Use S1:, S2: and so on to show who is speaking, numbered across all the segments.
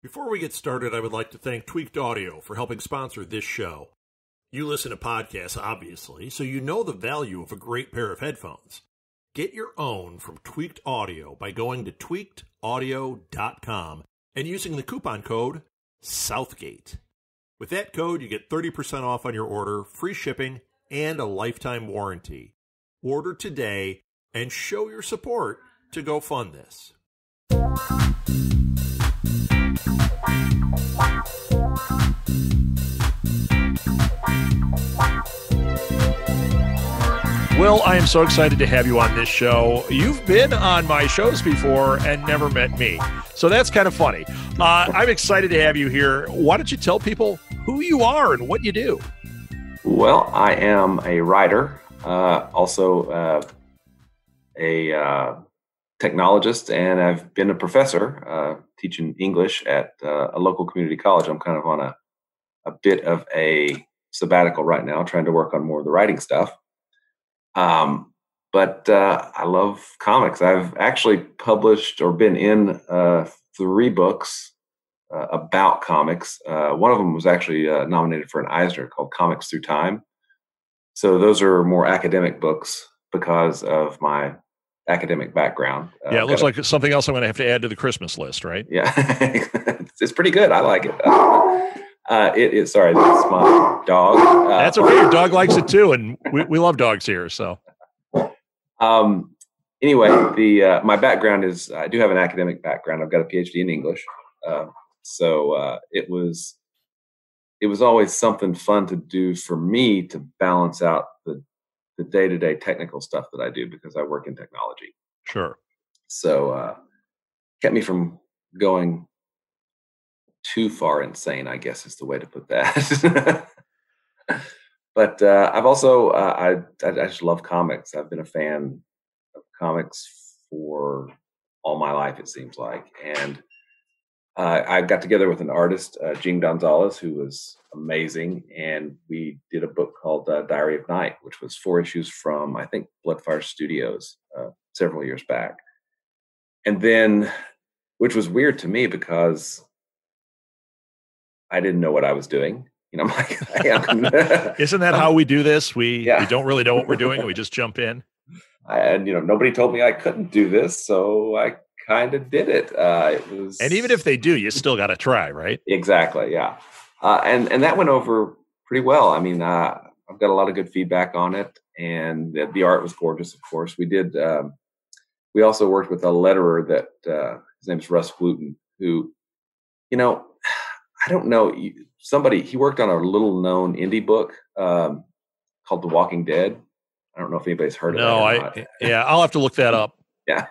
S1: Before we get started, I would like to thank Tweaked Audio for helping sponsor this show. You listen to podcasts, obviously, so you know the value of a great pair of headphones. Get your own from Tweaked Audio by going to tweakedaudio.com and using the coupon code Southgate. With that code, you get 30% off on your order, free shipping, and a lifetime warranty. Order today and show your support to go fund this. Will, I am so excited to have you on this show. You've been on my shows before and never met me, so that's kind of funny. I'm excited to have you here. Why don't you tell people who you are and what you do?
S2: Well, I am a writer, also a technologist, and I've been a professor teaching English at a local community college. I'm kind of on a bit of a sabbatical right now, trying to work on more of the writing stuff. But I love comics. I've actually published or been in 3 books about comics. One of them was actually nominated for an Eisner called Comics Through Time. So those are more academic books because of my academic background.
S1: Yeah, it looks like something else I'm going to have to add to the Christmas list, right?
S2: Yeah, it's pretty good. I like it. Sorry, that's my dog.
S1: That's okay. Your dog likes it too, and we love dogs here. So,
S2: anyway, my background is I do have an academic background. I've got a PhD in English, so it was always something fun to do for me to balance out the day-to-day technical stuff that I do because I work in technology.
S1: Sure.
S2: So, kept me from going too far insane, I guess is the way to put that. But I've also, I just love comics. I've been a fan of comics for all my life, it seems like. And I got together with an artist, Gene Gonzalez, who was amazing. And we did a book called Diary of Night, which was 4 issues from, I think, Bloodfire Studios several years back. And then, which was weird to me because I didn't know what I was doing. You know, I'm like,
S1: isn't that how we do this? We don't really know what we're doing, and we just jump in.
S2: And nobody told me I couldn't do this, so I kind of did it.
S1: And even if they do, you still got to try, right?
S2: Exactly, yeah. And that went over pretty well. I mean, I've got a lot of good feedback on it, and the art was gorgeous. Of course, we did. We also worked with a letterer that his name is Russ Wooten, who, I don't know. He worked on a little known indie book called The Walking Dead. I don't know if anybody's heard of it.
S1: No, I'll have to look that up.
S2: Yeah.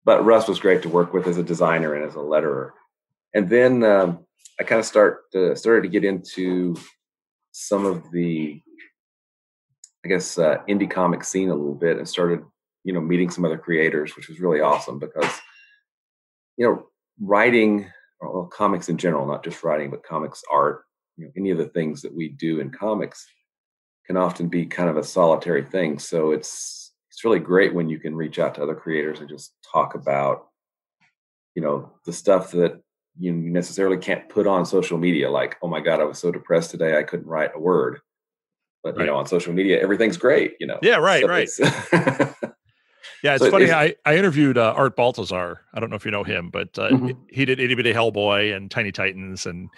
S2: But Russ was great to work with as a designer and as a letterer. And then I kind of started to get into some of the, I guess, indie comic scene a little bit and started, meeting some other creators, which was really awesome because, writing, well, comics in general, not just writing, but comics art, any of the things that we do in comics can often be kind of a solitary thing. So it's really great when you can reach out to other creators and just talk about, the stuff that you necessarily can't put on social media. Like, oh my God, I was so depressed today, I couldn't write a word. But,
S1: right.
S2: On social media, everything's great,
S1: Yeah, right, right. Yeah, it's funny. I interviewed Art Baltazar. I don't know if you know him, but he did Itty Bitty Hellboy and Tiny Titans. And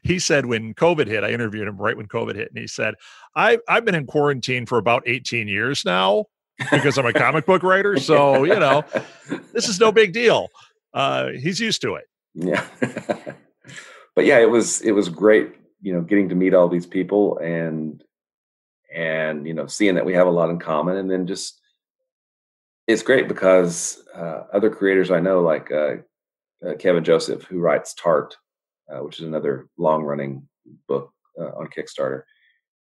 S1: he said when COVID hit, I interviewed him right when COVID hit. And he said, I've been in quarantine for about 18 years now because I'm a comic book writer. So, this is no big deal. He's used to it.
S2: Yeah. But yeah, it was great, getting to meet all these people and seeing that we have a lot in common. And then it's great because other creators I know, like Kevin Joseph, who writes Tart, which is another long-running book on Kickstarter.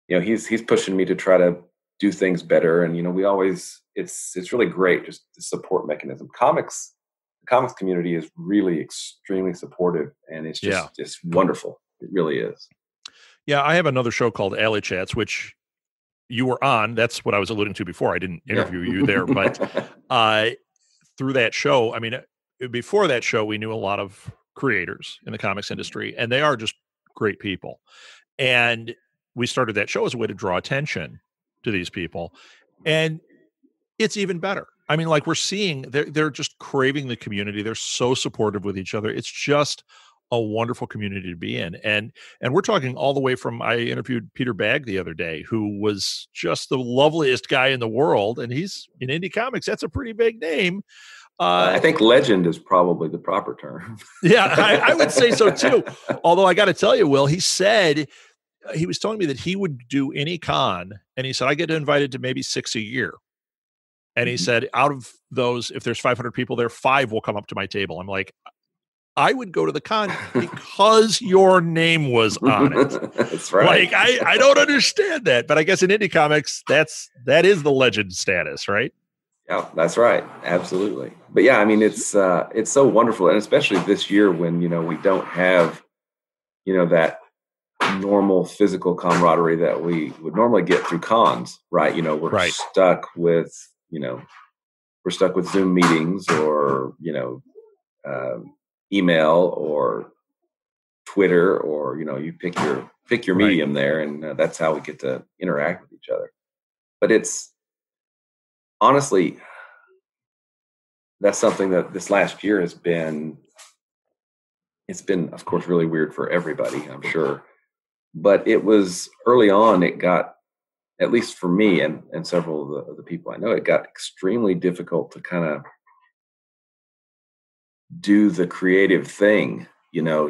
S2: He's pushing me to try to do things better, and we always it's really great, just the support mechanism. The comics community is really extremely supportive, and it's just it's wonderful. It really is.
S1: Yeah, I have another show called Alley Chats, which you were on. That's what I was alluding to before. I didn't interview you there, but through that show, I mean, before that show, we knew a lot of creators in the comics industry, and they are just great people. And we started that show as a way to draw attention to these people. And it's even better. I mean, like we're seeing they're just craving the community. They're so supportive with each other. It's just a wonderful community to be in. And we're talking all the way from I interviewed Peter Bagg the other day, who was just the loveliest guy in the world. And he's in indie comics. That's a pretty big name.
S2: I think legend is probably the proper term.
S1: Yeah, I would say so too. Although I got to tell you, Will, he said he was telling me that he would do any con, and he said I get invited to maybe 6 a year. And he said, out of those, if there's 500 people there, 5 will come up to my table. I'm like, I would go to the con because your name was on it.
S2: That's right.
S1: Like, I don't understand that, but I guess in indie comics, that is the legend status, right?
S2: Yeah, that's right. Absolutely. But yeah, I mean, it's so wonderful, and especially this year when we don't have that normal physical camaraderie that we would normally get through cons, right? We're stuck with Zoom meetings or email or Twitter, or you pick your medium there, and that's how we get to interact with each other. But it's honestly, that's something that this last year has been. It's been, of course, really weird for everybody, I'm sure. But it was early on, it got, at least for me and several of the people I know, it got extremely difficult to kind of do the creative thing,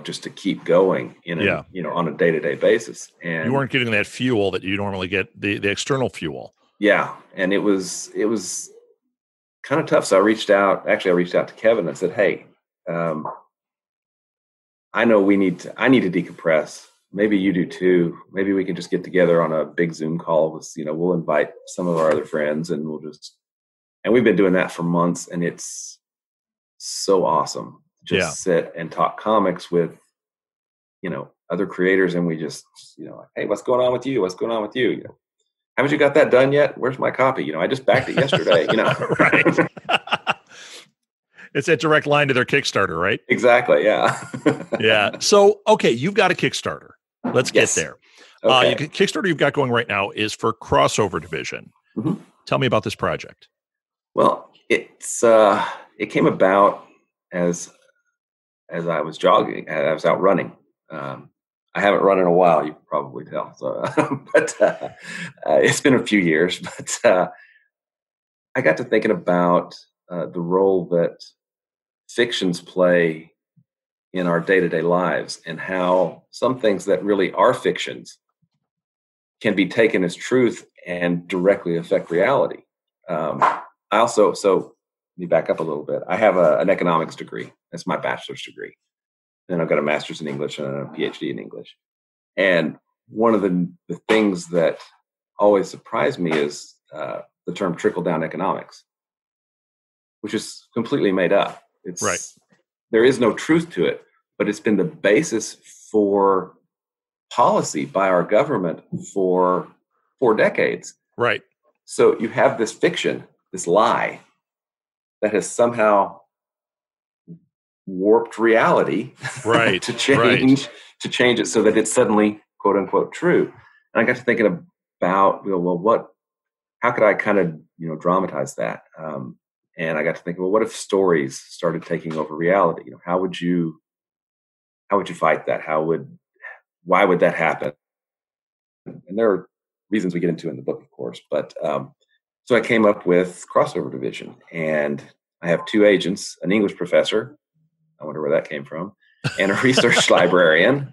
S2: just to keep going on a day-to-day basis. And
S1: you weren't getting that fuel that you normally get, the external fuel.
S2: Yeah. And it was kind of tough. So I reached out to Kevin and said, hey, I know I need to decompress. Maybe you do too. Maybe we can just get together on a big Zoom call with, we'll invite some of our other friends, and and we've been doing that for months, and it's so awesome. Just sit and talk comics with, other creators. And we just, hey, what's going on with you? What's going on with you? Haven't you got that done yet? Where's my copy? I just backed it yesterday,
S1: Right. It's a direct line to their Kickstarter, right?
S2: Exactly. Yeah.
S1: Yeah. So, okay, you've got a Kickstarter. Let's get there.
S2: Okay.
S1: Kickstarter you've got going right now is for Crossover Division.
S2: Mm-hmm.
S1: Tell me about this project.
S2: Well, it came about as I was jogging, I was out running. I haven't run in a while, you can probably tell. So, but it's been a few years. But I got to thinking about the role that fictions play in our day-to-day lives, and how some things that really are fictions can be taken as truth and directly affect reality. So let me back up a little bit. I have an economics degree. That's my bachelor's degree. Then I've got a master's in English and a PhD in English. And one of the things that always surprised me is the term trickle-down economics, which is completely made up. It's
S1: right.
S2: There is no truth to it, but it's been the basis for policy by our government for 4 decades.
S1: Right.
S2: So you have this fiction, this lie, that has somehow warped reality,
S1: right,
S2: to change it so that it's suddenly quote unquote true. And I got to thinking about, how could I kind of dramatize that? And I got to think, well, what if stories started taking over reality? How would you fight that? Why would that happen? And there are reasons we get into in the book, of course. But so I came up with Crossover Division, and I have 2 agents, an English professor, I wonder where that came from, and a research librarian.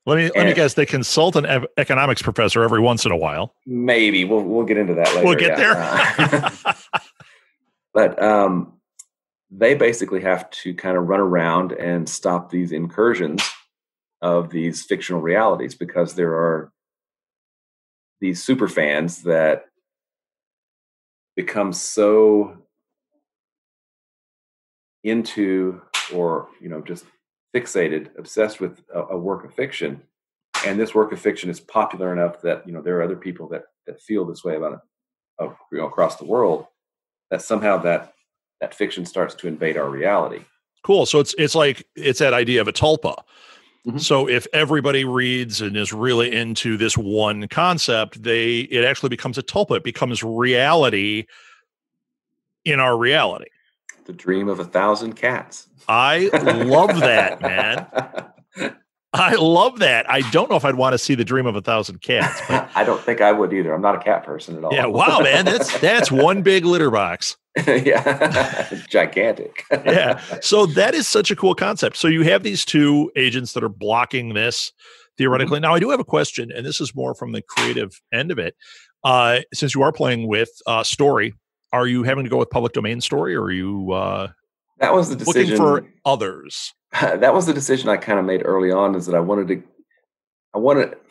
S1: Let me guess. They consult an economics professor every once in a while.
S2: Maybe we'll get into that later.
S1: We'll get there.
S2: But they basically have to kind of run around and stop these incursions of these fictional realities, because there are these super fans that become so into, or just fixated, obsessed with a work of fiction, and this work of fiction is popular enough that there are other people that feel this way about it, across the world, that somehow that that fiction starts to invade our reality.
S1: Cool. So it's that idea of a tulpa.
S2: Mhm.
S1: So if everybody reads and is really into this one concept, it actually becomes a tulpa. It becomes reality in our reality.
S2: The dream of 1,000 cats.
S1: I love that, man. I love that. I don't know if I'd want to see the dream of 1,000 cats, but
S2: I don't think I would either. I'm not a cat person at all.
S1: yeah, wow, man, that's one big litter box.
S2: Yeah, gigantic.
S1: Yeah, so that is such a cool concept. So you have these two agents that are blocking this theoretically. Now, I do have a question, and this is more from the creative end of it. Since you are playing with story, are you having to go with public domain story, or are you
S2: that was the decision
S1: looking for others?
S2: That was the decision I kind of made early on, is that I wanted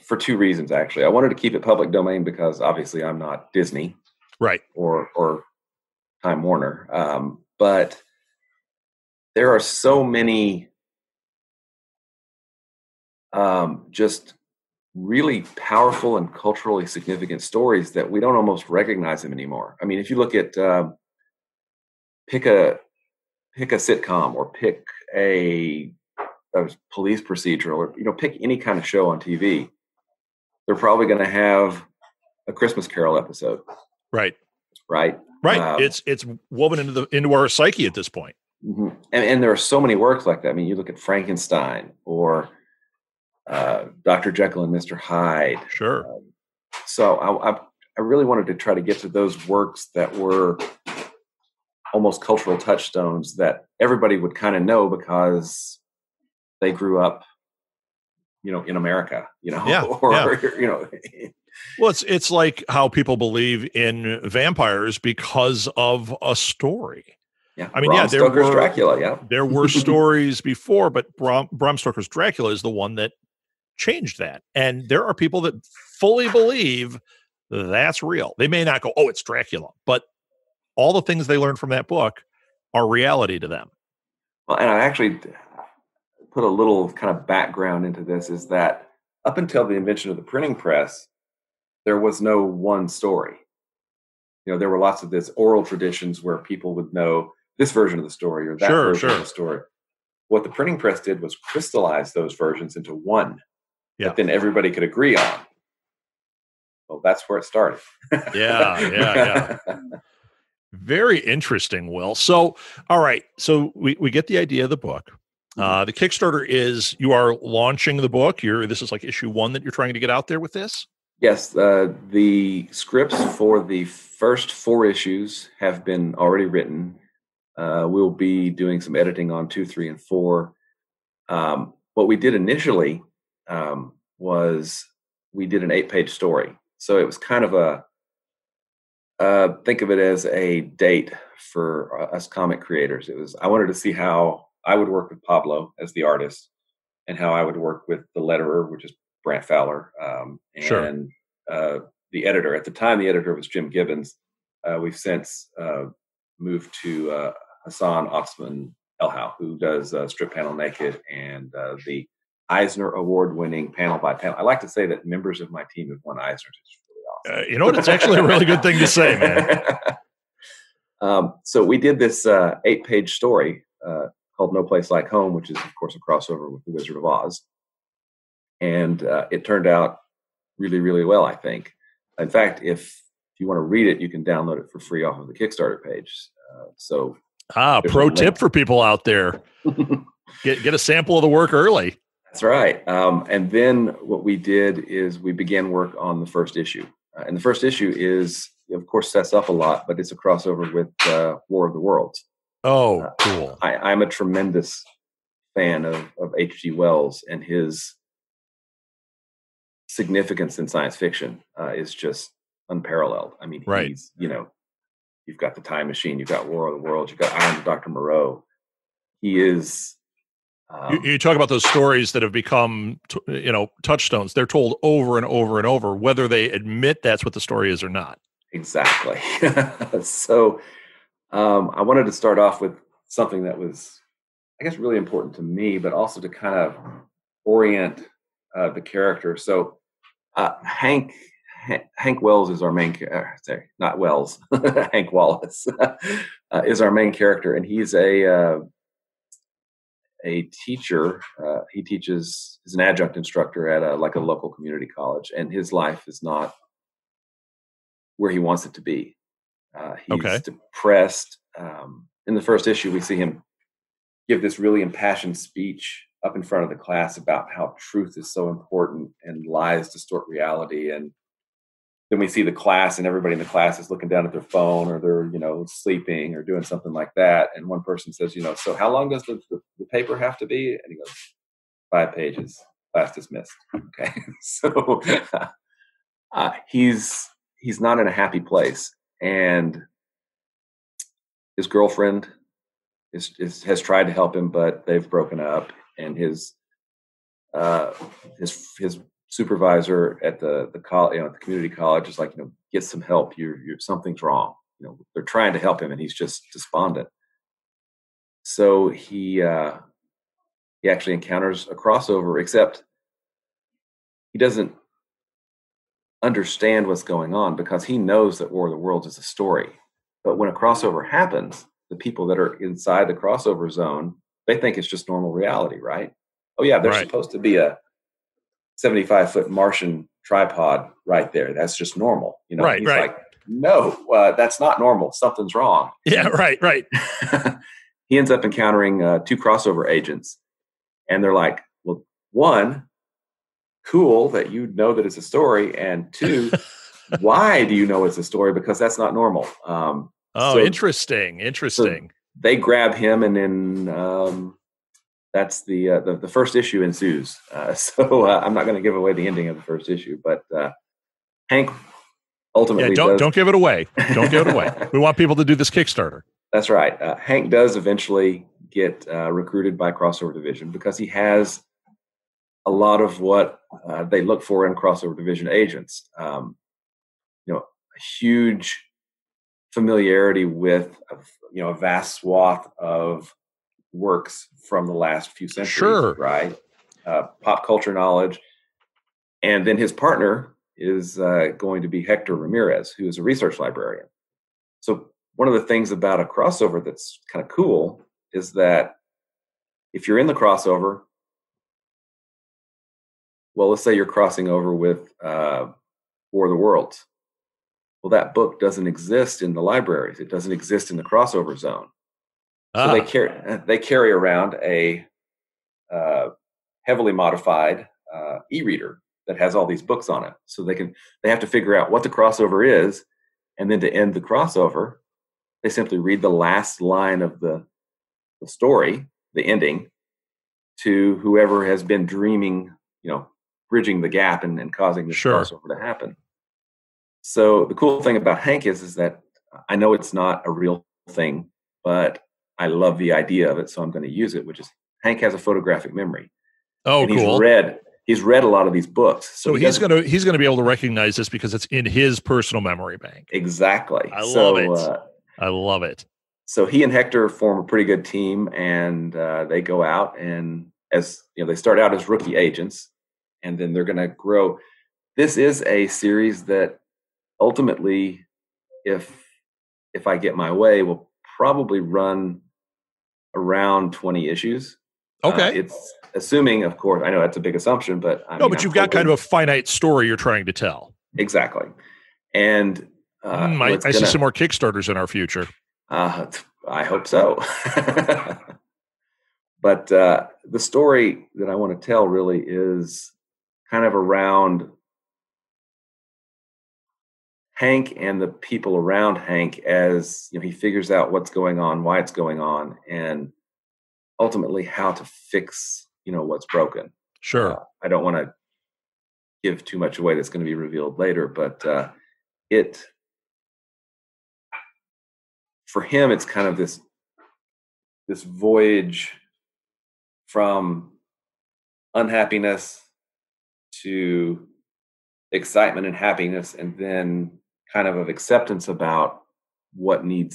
S2: for two reasons, actually. I wanted to keep it public domain because obviously I'm not Disney,
S1: right,
S2: or Time Warner, but there are so many just really powerful and culturally significant stories that we don't almost recognize them anymore. I mean, if you look at pick a sitcom, or pick a police procedural, or pick any kind of show on TV, they're probably going to have a Christmas Carol episode.
S1: Right.
S2: Right.
S1: It's woven into our psyche at this point.
S2: Mm-hmm. And there are so many works like that. I mean, you look at Frankenstein, or Dr. Jekyll and Mr. Hyde.
S1: Sure.
S2: So I really wanted to try to get to those works that were almost cultural touchstones that everybody would kind of know because they grew up, in America,
S1: Well, it's like how people believe in vampires because of a story.
S2: Yeah.
S1: I mean,
S2: Bram Stoker's Dracula. Yeah.
S1: There were stories before, but Bram Stoker's Dracula is the one that changed that. And there are people that fully believe that's real. They may not go, "Oh, it's Dracula," but all the things they learned from that book are reality to them.
S2: Well, and I actually put a little kind of background into this, is that up until the invention of the printing press, there was no one story. There were lots of this oral traditions where people would know this version of the story or that version of the story. What the printing press did was crystallize those versions into one that then everybody could agree on. Well, that's where it started.
S1: Yeah. Very interesting, Will. So, all right. So we get the idea of the book. The Kickstarter is, you are launching the book. This is like issue 1 that you're trying to get out there with this?
S2: Yes. The scripts for the first 4 issues have been already written. We'll be doing some editing on 2, 3, and 4. What we did initially was we did an 8-page story. So it was kind of think of it as a date for us comic creators. I wanted to see how I would work with Pablo as the artist, and how I would work with the letterer, which is Brant Fowler, and the editor. At the time, the editor was Jim Gibbons. We've since moved to Hassan Osman Elhau, who does Strip Panel Naked and the Eisner Award-winning Panel by Panel. I like to say that members of my team have won Eisners. It's really awesome.
S1: You know what? It's actually a really good thing to say, man.
S2: So we did this 8-page story called No Place Like Home, which is, of course, a crossover with The Wizard of Oz. And it turned out really, really well, I think. In fact, if you want to read it, you can download it for free off of the Kickstarter page.
S1: Pro tip for people out there. Get a sample of the work early.
S2: That's right. And then what we did is we began work on the first issue. And the first issue is, of course, sets up a lot, but it's a crossover with War of the Worlds.
S1: Oh, cool.
S2: I'm a tremendous fan of H.G. Wells, and his significance in science fiction is just unparalleled. I mean, he's, you've got The Time Machine, you've got War of the Worlds, you've got Iron Dr. Moreau. He is...
S1: you talk about those stories that have become, touchstones. They're told over and over and over, whether they admit that's what the story is or not.
S2: Exactly. So I wanted to start off with something that was, I guess, really important to me, but also to kind of orient the character. So Hank Hank Wells is our main sorry, not Wells. Hank Wallace is our main character, and he's a teacher. He teaches, is an adjunct instructor at a local community college, and his life is not where he wants it to be. He's depressed. In the first issue, we see him give this really impassioned speech up in front of the class about how truth is so important and lies distort reality. And then we see the class, and everybody in the class is looking down at their phone, or they're, sleeping or doing something like that. And one person says, so how long does the paper have to be? And he goes, 5 pages, class dismissed. Okay. So he's not in a happy place. And his girlfriend has tried to help him, but they've broken up. And his supervisor at the college, at the community college, is like, get some help. You're something's wrong. They're trying to help him, and he's just despondent. So he actually encounters a crossover, except he doesn't understand what's going on, because he knows that War of the Worlds is a story. But when a crossover happens, the people that are inside the crossover zone, they think it's just normal reality, right? Oh yeah, there's supposed to be a 75-foot Martian tripod right there. That's just normal. He's like, no, that's not normal. Something's wrong.
S1: Yeah, right.
S2: He ends up encountering 2 crossover agents, and they're like, well, 1, cool that you know that it's a story, and 2, why do you know it's a story? Because that's not normal.
S1: Interesting.
S2: So they grab him, and then that's the first issue ensues. So I'm not going to give away the ending of the first issue, but Hank ultimately
S1: don't give it away. Don't give it away. We want people to do this Kickstarter.
S2: That's right. Hank does eventually get recruited by Crossover Division, because he has a lot of what they look for in Crossover Division agents. A huge familiarity with a vast swath of works from the last few centuries. Sure. Right? Pop culture knowledge. And then his partner is going to be Hector Ramirez, who is a research librarian. So one of the things about a crossover that's kind of cool is that if you're in the crossover, well, let's say you're crossing over with War of the Worlds. Well, that book doesn't exist in the libraries. It doesn't exist in the crossover zone. So they carry around a heavily modified e-reader that has all these books on it. So they have to figure out what the crossover is, and then to end the crossover, they simply read the last line of the story, the ending, to whoever has been dreaming, bridging the gap and causing this crossover to happen. So the cool thing about Hank is that I know it's not a real thing, but I love the idea of it, so I'm going to use it, which is Hank has a photographic memory.
S1: Oh, and
S2: cool. He's read a lot of these books.
S1: So he's going to be able to recognize this because it's in his personal memory bank.
S2: Exactly.
S1: I love it.
S2: So he and Hector form a pretty good team, and they go out, and they start out as rookie agents, and then they're going to grow. This is a series that ultimately, if I get my way, will probably run around 20 issues.
S1: Okay.
S2: It's assuming, of course, I know that's a big assumption, but
S1: you've got kind of a finite story you're trying to tell.
S2: Exactly. And
S1: I see some more Kickstarters in our future.
S2: I hope so. But the story that I want to tell really is kind of around Hank and the people around Hank as he figures out what's going on, why it's going on, and ultimately how to fix what's broken.
S1: Sure.
S2: I don't want to give too much away that's going to be revealed later, but for him, it's kind of this voyage from unhappiness to excitement and happiness, and then kind of acceptance about the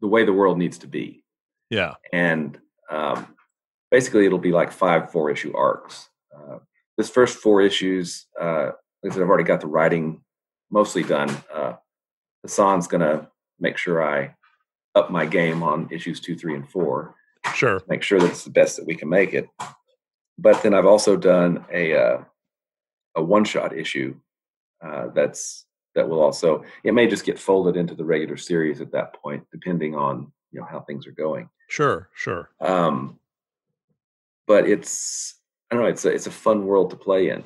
S2: way the world needs to be.
S1: Yeah.
S2: And basically it'll be like 5 4-issue arcs. This first 4 issues, like I said, I've already got the writing mostly done. Hassan's going to make sure I up my game on issues 2, 3, and 4.
S1: Sure.
S2: Make sure that it's the best that we can make it. But then I've also done a one-shot issue that will also, it may just get folded into the regular series at that point, depending on how things are going.
S1: Sure.
S2: But it's, I don't know, it's a fun world to play in.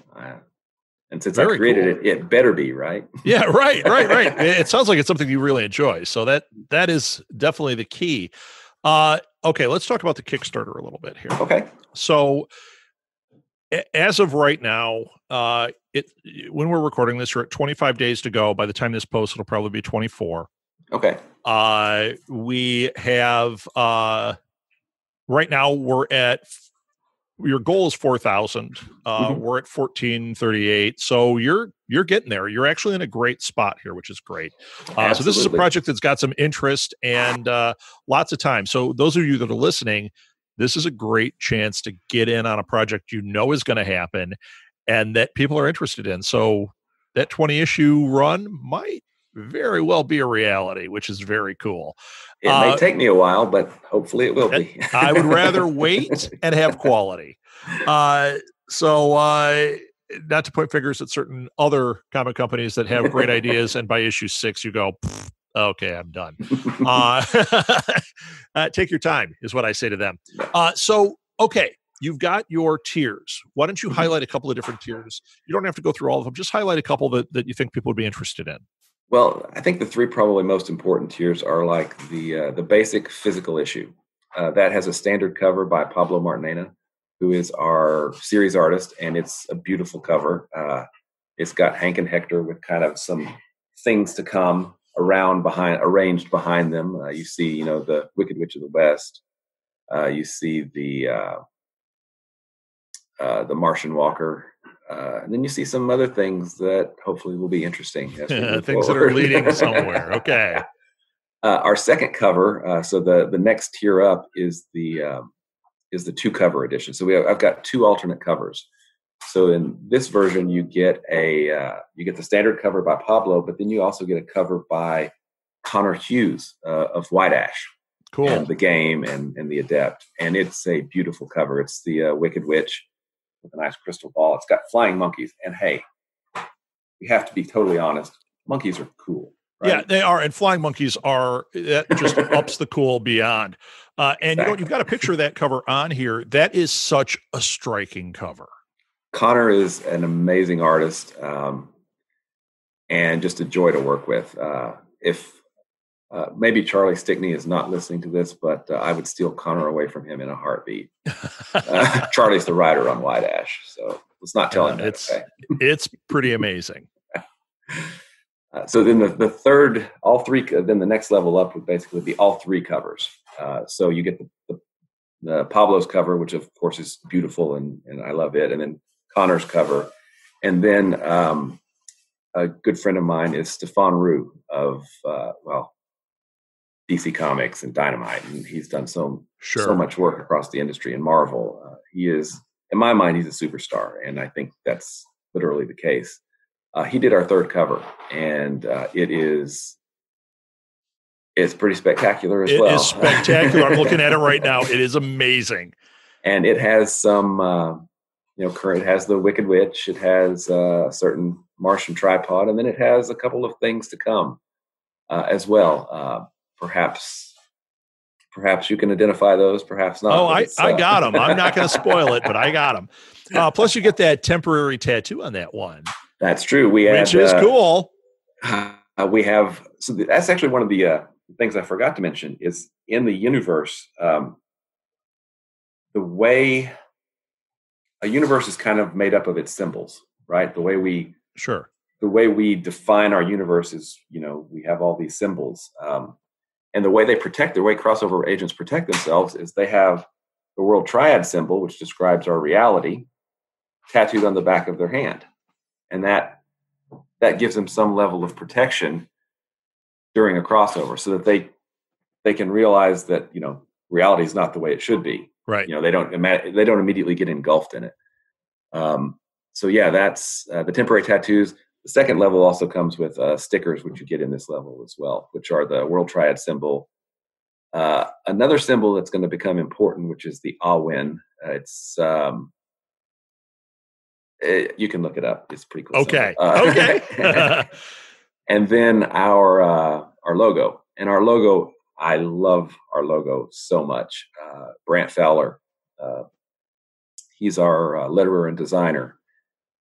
S2: And since I
S1: Very
S2: created
S1: cool.
S2: it better be, right?
S1: Yeah, right. It sounds like it's something you really enjoy. So that is definitely the key. Okay, let's talk about the Kickstarter a little bit here.
S2: Okay.
S1: So as of right now, when we're recording this, you're at 25 days to go. By the time this posts, it'll probably be 24.
S2: Okay.
S1: We have right now we're at, your goal is 4,000. We're at 1,438. So you're getting there. You're actually in a great spot here, which is great. So this is a project that's got some interest and lots of time. So those of you that are listening, this is a great chance to get in on a project is going to happen and that people are interested in. So that 20 issue run might very well be a reality, which is very cool.
S2: It may take me a while, but hopefully it will be.
S1: I would rather wait and have quality. So not to point fingers at certain other comic companies that have great ideas, and by issue 6 you go, okay, I'm done. Take your time is what I say to them. So, okay, you've got your tiers. Why don't you highlight a couple of different tiers? You don't have to go through all of them. Just highlight a couple that you think people would be interested in.
S2: Well, I think the 3 probably most important tiers are like the basic physical issue. That has a standard cover by Pablo Martinena, who is our series artist, and it's a beautiful cover. It's got Hank and Hector with kind of some things to come arranged behind them. You see, the Wicked Witch of the West. You see the Martian Walker. And then you see some other things that hopefully will be interesting.
S1: Things that are leading somewhere. Okay.
S2: Our second cover, so the next tier up is the 2 cover edition. So I've got 2 alternate covers. So in this version, you get the standard cover by Pablo, but then you also get a cover by Connor Hughes of White Ash.
S1: Cool.
S2: And the Game and the Adept, and it's a beautiful cover. It's the Wicked Witch with a nice crystal ball. It's got flying monkeys, and hey, we have to be totally honest. Monkeys are cool. Right?
S1: Yeah, they are, and flying monkeys are. That just ups the cool beyond. And
S2: exactly.
S1: You've got a picture of that cover on here. That is such a striking cover.
S2: Connor is an amazing artist, and just a joy to work with. If maybe Charlie Stickney is not listening to this, but I would steal Connor away from him in a heartbeat. Charlie's the writer on White Ash, so let's not tell him that.
S1: It's pretty amazing.
S2: So then the third, all 3, then the next level up would basically be all 3 covers. So you get the Pablo's cover, which of course is beautiful and I love it, and then Connor's cover, and then a good friend of mine is Stefan Roux of DC Comics and Dynamite, and he's done so much work across the industry and Marvel. He is, in my mind, he's a superstar, and I think that's literally the case. He did our 3rd cover, and it's pretty spectacular as well.
S1: It is spectacular. I'm looking at it right now. It is amazing,
S2: and it has some, it has the Wicked Witch. It has a certain Martian tripod, and then it has a couple of things to come as well. Perhaps you can identify those, perhaps not.
S1: Oh, I got them. I'm not going to spoil it, but I got them. Plus, you get that temporary tattoo on that one.
S2: That's true.
S1: Which is cool.
S2: We have, so that's actually one of the things I forgot to mention is in the universe, the way a universe is kind of made up of its symbols, right? The way we define our universe is, we have all these symbols. And the way the way crossover agents protect themselves is they have the World Triad symbol, which describes our reality, tattooed on the back of their hand. And that gives them some level of protection during a crossover so that they can realize that, reality is not the way it should be.
S1: Right.
S2: They don't immediately get engulfed in it. So yeah, that's the temporary tattoos. The second level also comes with stickers, which you get in this level as well, which are the World Triad symbol. Another symbol that's going to become important, which is the Awin. You can look it up. It's a pretty cool.
S1: Okay.
S2: Okay. And then our logo. And our logo, I love our logo so much. Brant Fowler, he's our letterer and designer.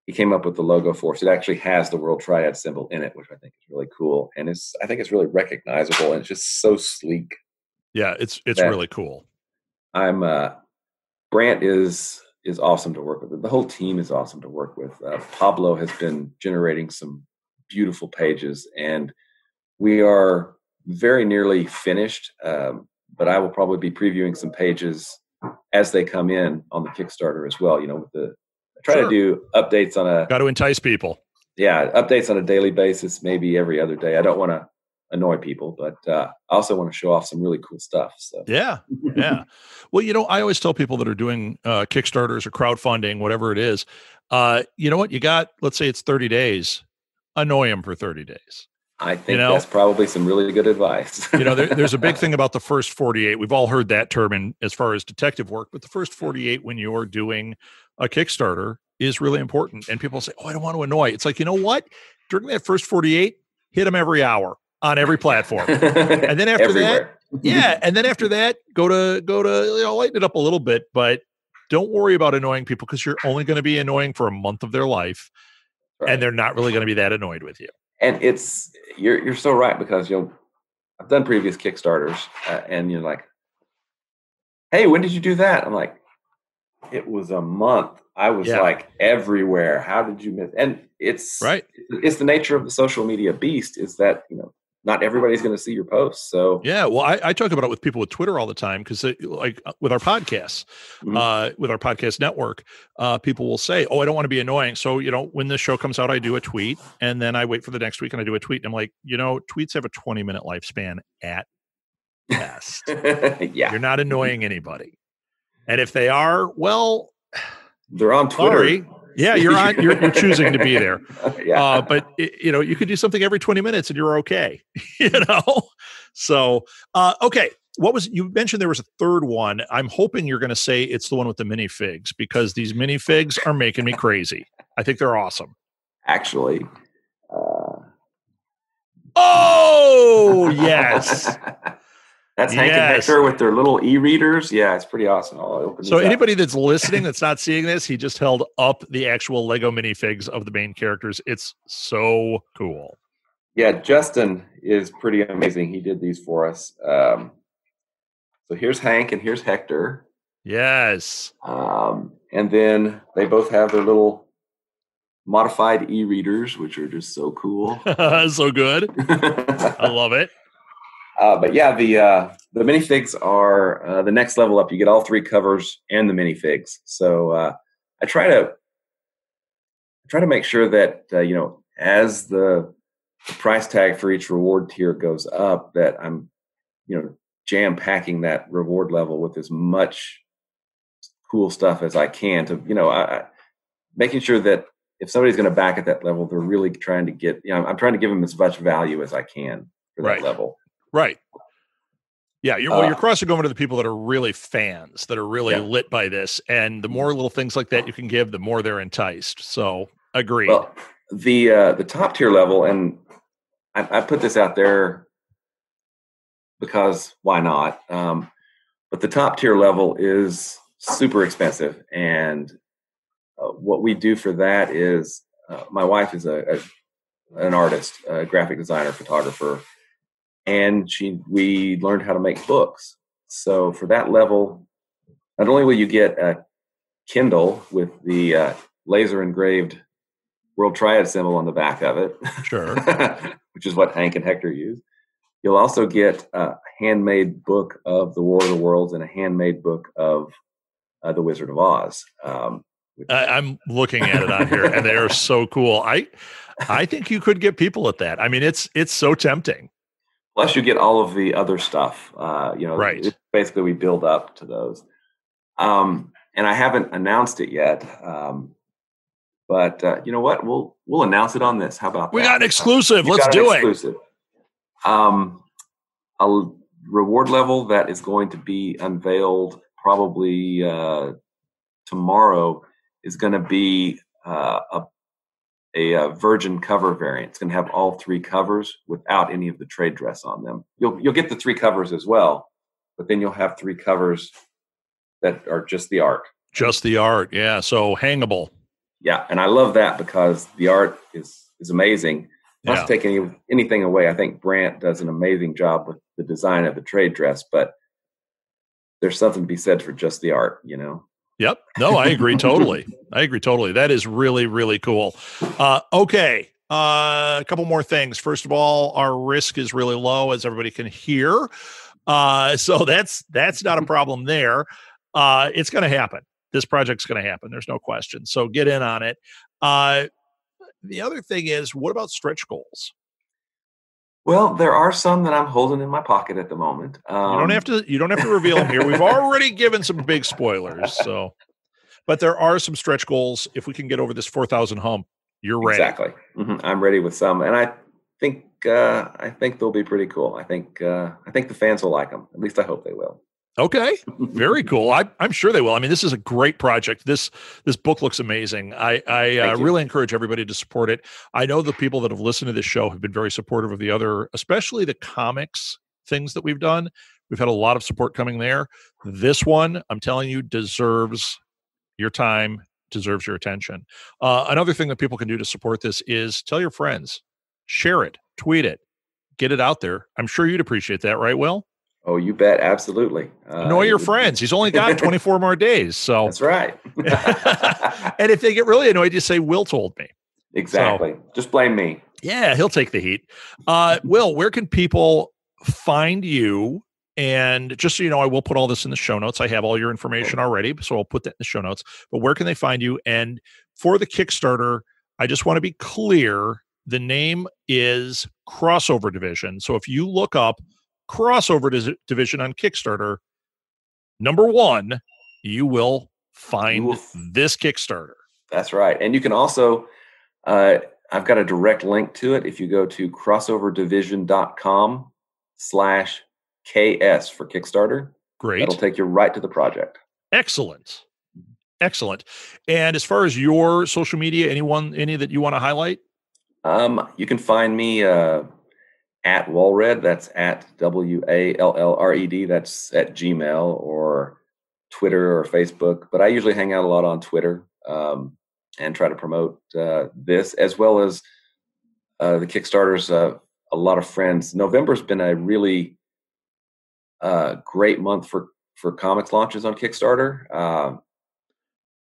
S2: He came up with the logo for us. It actually has the World Triad symbol in it, which I think is really cool. And I think it's really recognizable, and it's just so sleek.
S1: Yeah, it's really cool.
S2: Brant is awesome to work with. The whole team is awesome to work with. Pablo has been generating some beautiful pages, and we are very nearly finished. But I will probably be previewing some pages as they come in on the Kickstarter as well. I try to do updates on
S1: got to entice people.
S2: Yeah, updates on a daily basis, maybe every other day. I don't want to annoy people, but I also want to show off some really cool stuff. So
S1: yeah. Well, I always tell people that are doing Kickstarters or crowdfunding, whatever it is, you know what? You got, let's say it's 30 days, annoy them for 30 days.
S2: I think that's probably some really good advice.
S1: There's a big thing about the first 48. We've all heard that term as far as detective work, but the first 48 when you're doing a Kickstarter is really important. And people say, oh, I don't want to annoy. It's like, you know what? During that first 48, hit them every hour on every platform. And then after that, go to lighten it up a little bit, but don't worry about annoying people, because you're only going to be annoying for a month of their life. Right. And they're not really going to be that annoyed with you.
S2: And you're so right, because I've done previous Kickstarters and you're like, hey, when did you do that? I'm like, it was a month. I was like everywhere. How did you miss? And it's right. It's the nature of the social media beast, is that not everybody's going to see your posts. So
S1: yeah, well, I talk about it with people with Twitter all the time, because like with our podcasts, with our podcast network, people will say, "Oh, I don't want to be annoying." So when this show comes out, I do a tweet, and then I wait for the next week and I do a tweet. And I'm like, tweets have a 20-minute lifespan at best.
S2: Yeah,
S1: you're not annoying anybody, and if they are, well,
S2: they're on Twitter.
S1: Sorry. Yeah, you're choosing to be there. Yeah. But you could do something every 20 minutes and you're okay. So, okay. You mentioned there was a third one. I'm hoping you're going to say it's the one with the minifigs, because these minifigs are making me crazy. I think they're awesome.
S2: Actually.
S1: Oh, yes.
S2: That's Hank and Hector with their little e-readers. Yeah, it's pretty awesome. I'll open
S1: so anybody that's listening that's not seeing this, he just held up the actual Lego minifigs of the main characters. It's so cool.
S2: Yeah, Justin is pretty amazing. He did these for us. So here's Hank and here's Hector.
S1: Yes.
S2: And then they both have their little modified e-readers, which are just so cool.
S1: So good. I love it.
S2: But yeah, the minifigs are the next level up. You get all three covers and the minifigs. So I try to make sure that as the price tag for each reward tier goes up, that I'm jam packing that reward level with as much cool stuff as I can to making sure that if somebody's going to back at that level, they're really trying to get I'm trying to give them as much value as I can for that level.
S1: Right. Yeah, you're crossing over to the people that are really fans, that are really lit by this, and the more little things like that you can give, the more they're enticed. So, agreed.
S2: Well, the top tier level, and I put this out there because why not? But the top tier level is super expensive, and what we do for that is my wife is an artist, a graphic designer, photographer. And we learned how to make books. So for that level, not only will you get a Kindle with the laser engraved World Triad symbol on the back of it,
S1: sure,
S2: which is what Hank and Hector use, you'll also get a handmade book of the War of the Worlds and a handmade book of the Wizard of Oz.
S1: I'm looking at it on here, and they are so cool. I think you could get people at that. I mean, it's so tempting.
S2: Plus, you get all of the other stuff.
S1: Right.
S2: Basically, we build up to those. And I haven't announced it yet. But you know what? We'll announce it on this. How about that?
S1: We got an exclusive.
S2: You
S1: Let's
S2: got an
S1: do
S2: exclusive. A reward level that is going to be unveiled probably tomorrow is going to be a virgin cover variant. It's going to have all 3 covers without any of the trade dress on them. You'll get the 3 covers as well, but then you'll have 3 covers that are just the art.
S1: Just the art, yeah. So hangable.
S2: Yeah, and I love that because the art is amazing. Not to take anything away, I think Brant does an amazing job with the design of the trade dress, but there's something to be said for just the art, you know?
S1: Yep. No, I agree totally. That is really, really cool. Okay. A couple more things. First of all, our risk is really low, as everybody can hear. So that's not a problem there. It's going to happen. This project's going to happen. There's no question. So get in on it. The other thing is, what about stretch goals?
S2: Well, there are some that I'm holding in my pocket at the moment.
S1: You don't have to reveal them here. We've already given some big spoilers. So, but there are some stretch goals. If we can get over this 4,000 hump, you're ready.
S2: Exactly. I'm ready with some, and I think they'll be pretty cool. I think the fans will like them. At least I hope they will.
S1: Okay. Very cool. I'm sure they will. I mean, this is a great project. This book looks amazing. I really encourage everybody to support it. I know the people that have listened to this show have been very supportive of the other, especially the comics things that we've done. We've had a lot of support coming there. This one, I'm telling you, deserves your time, deserves your attention. Another thing that people can do to support this is tell your friends, share it, tweet it, get it out there. I'm sure you'd appreciate that, right, Will?
S2: Oh, you bet. Absolutely.
S1: Annoy your friends. He's only got 24 more days. So
S2: that's right.
S1: And if they get really annoyed, you say, Will told me.
S2: Exactly. So, just blame me.
S1: Yeah, he'll take the heat. Will, where can people find you? And just so you know, I will put all this in the show notes. I have all your information already, so I'll put that in the show notes. But where can they find you? And for the Kickstarter, I just want to be clear. The name is Crossover Division. So if you look up Crossover Division on Kickstarter, number 1, you will find this Kickstarter.
S2: That's right. And you can also, I've got a direct link to it. If you go to crossoverdivision.com/KS for Kickstarter.
S1: Great.
S2: That'll take you right to the project.
S1: Excellent. And as far as your social media, any that you want to highlight?
S2: You can find me at Wallred, that's at WALLRED, that's at Gmail or Twitter or Facebook. But I usually hang out a lot on Twitter and try to promote this, as well as the Kickstarters. A lot of friends. November's been a really great month for comics launches on Kickstarter.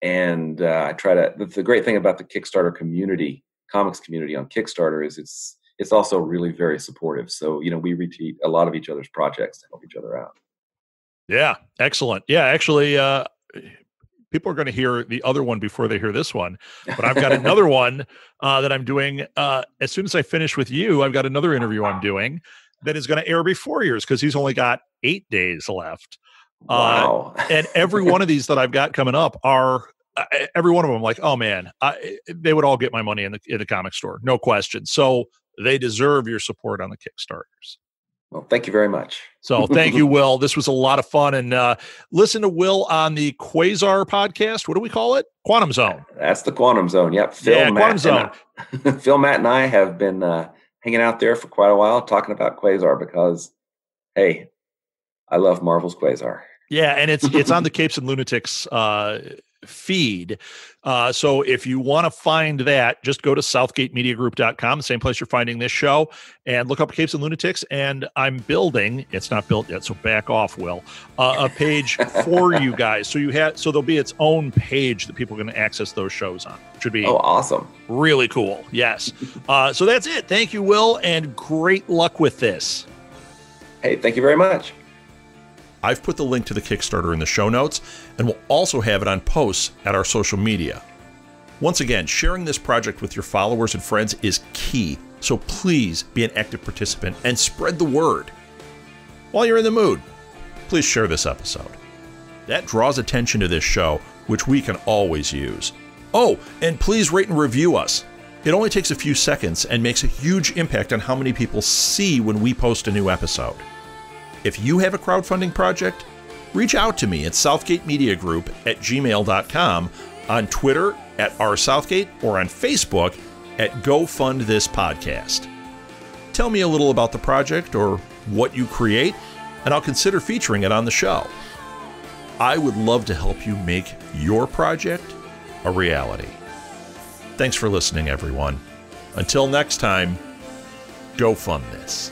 S2: And I try to, the great thing about the Kickstarter community, comics community on Kickstarter is it's also really very supportive. So, we retweet a lot of each other's projects to help each other out.
S1: Yeah. Excellent. Yeah. Actually, people are going to hear the other one before they hear this one, but I've got another one that I'm doing. As soon as I finish with you, I've got another interview I'm doing that is going to air before yours because he's only got 8 days left.
S2: Wow.
S1: And every one of these that I've got coming up are every one of them like, oh man, they would all get my money in the comic store. No question. So they deserve your support on the Kickstarters.
S2: Well, thank you very much.
S1: So thank you, Will. This was a lot of fun. And listen to Will on the Quasar podcast. What do we call it? Quantum Zone.
S2: That's the Quantum Zone. Yep.
S1: Quantum Zone.
S2: Phil, Matt, and I have been hanging out there for quite a while talking about Quasar because, hey, I love Marvel's Quasar.
S1: Yeah, and it's on the Capes and Lunatics feed. So if you want to find that, just go to southgatemediagroup.com, the same place you're finding this show, and look up Capes and Lunatics. And I'm building, it's not built yet, so back off, Will, a page for you guys. So there'll be its own page that people are going to access those shows on. Should be
S2: awesome.
S1: Really cool. Yes. So that's it. Thank you, Will, and great luck with this.
S2: Hey, thank you very much.
S1: I've put the link to the Kickstarter in the show notes, and we'll also have it on posts at our social media. Once again, sharing this project with your followers and friends is key, so please be an active participant and spread the word. While you're in the mood, please share this episode. That draws attention to this show, which we can always use. Oh, and please rate and review us. It only takes a few seconds and makes a huge impact on how many people see when we post a new episode. If you have a crowdfunding project, reach out to me at southgatemediagroup@gmail.com, on Twitter @rsouthgate, or on Facebook at Go Fund This Podcast. Tell me a little about the project or what you create, and I'll consider featuring it on the show. I would love to help you make your project a reality. Thanks for listening, everyone. Until next time, go fund this.